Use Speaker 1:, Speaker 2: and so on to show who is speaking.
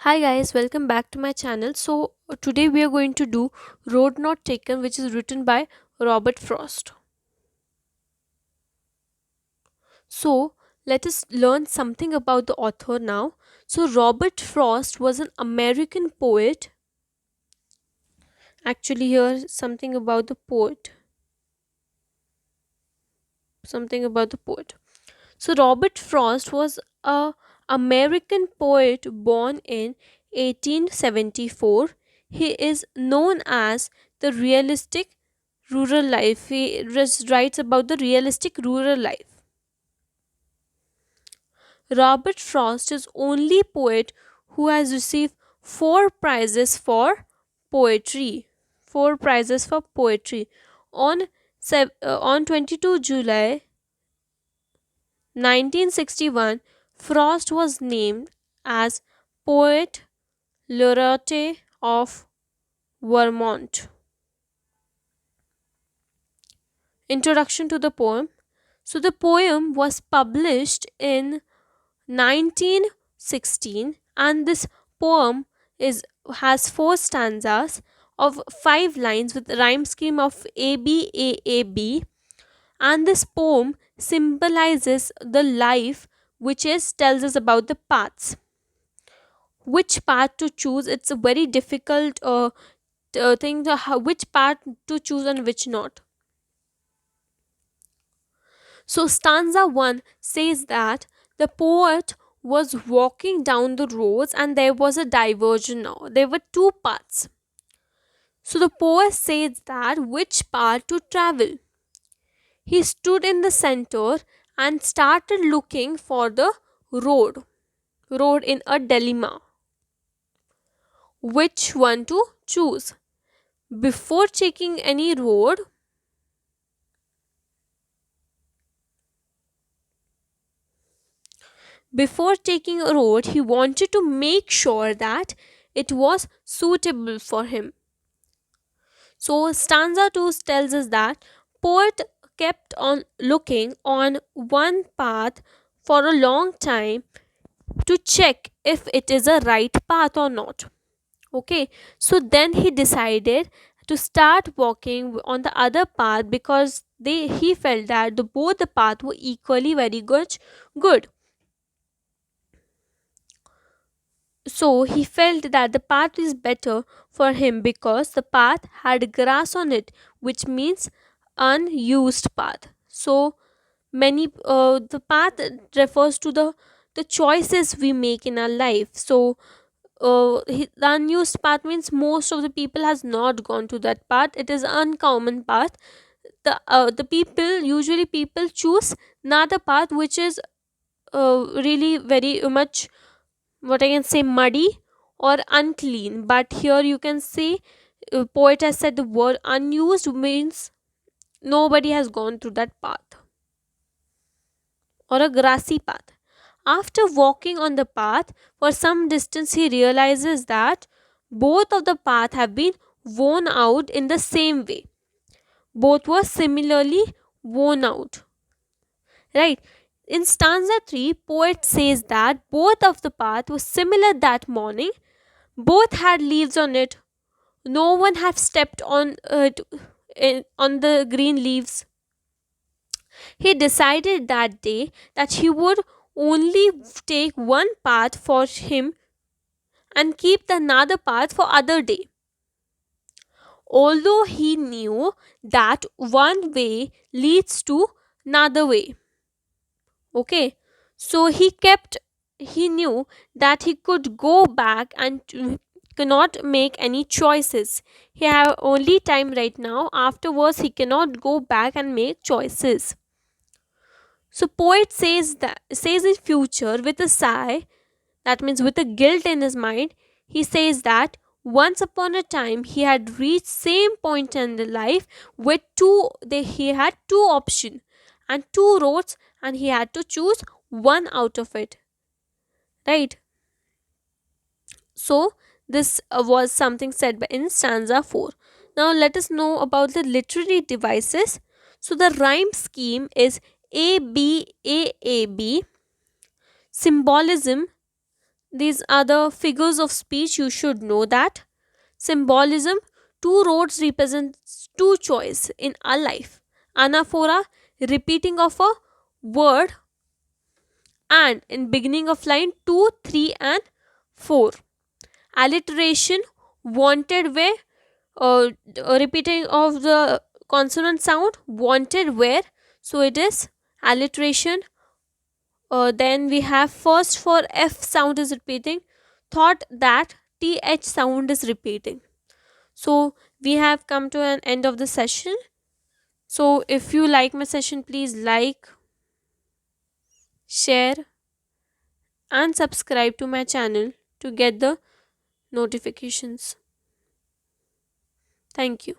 Speaker 1: Hi guys, welcome back to my channel. Today we are going to do Road Not Taken, which is written by Robert Frost. So let us learn something about the author now. So Robert Frost was an American poet. Actually, here something about the poet. Something about the poet. So Robert Frost was a American poet born in 1874. He is known as the realistic rural life. He writes about the realistic rural life. Robert Frost is only poet who has received four prizes for poetry. Four prizes for poetry. On on 22 July 1961, Frost was named as Poet Laureate of Vermont. Introduction to the poem. So the poem was published in 1916, and this poem is has four stanzas of 5 lines with rhyme scheme of ABAAB, and this poem symbolizes the life, which is tells us about the paths, which path to choose. It's a very difficult thing to which path to choose and which not. So stanza 1 says that the poet was walking down the roads and there was a diversion. Now there were two paths. So the poet says that which path to travel. He stood in the center and started looking for the road in a dilemma. Which one to choose? Before taking any road, Before taking a road, he wanted to make sure that it was suitable for him. So stanza 2 tells us that poet kept on looking on one path for a long time to check if it is a right path or not. Okay, so then he decided to start walking on the other path because he felt that both the path were equally very good. So he felt that the path is better for him because the path had grass on it, which means unused path. So the path refers to the choices we make in our life. So the unused path means most of the people has not gone to that path. It is uncommon path. The people choose another path which is really very much, what I can say, muddy or unclean. But here you can see, poet has said the word unused means nobody has gone through that path or a grassy path. After walking on the path for some distance, he realizes that both of the path have been worn out in the same way. Both were similarly worn out. Right? In stanza 3, poet says that both of the path was similar that morning. Both had leaves on it. No one had stepped on on the green leaves. He decided that day that he would only take one path for him and keep the another path for other day. Although he knew that one way leads to another way. Okay, so he knew that he could go back and cannot make any choices. He have only time right now. Afterwards he cannot go back and make choices. So poet says in future with a sigh, that means with a guilt in his mind. He says that once upon a time he had reached same point in the life with he had two options and two roads, and he had to choose one out of it, right? So this was something said in stanza 4. Now let us know about the literary devices. So the rhyme scheme is ABAAB. Symbolism, These are the figures of speech. You should know that. Symbolism: two roads represents two choice in our life. Anaphora: repeating of a word and in beginning of line 2, 3 and 4. Alliteration: wanted where, repeating of the consonant sound, wanted where, so it is alliteration. Then we have first for F sound is repeating, thought that TH sound is repeating. So we have come to an end of the session. So if you like my session, please like, share and subscribe to my channel to get the notifications. Thank you.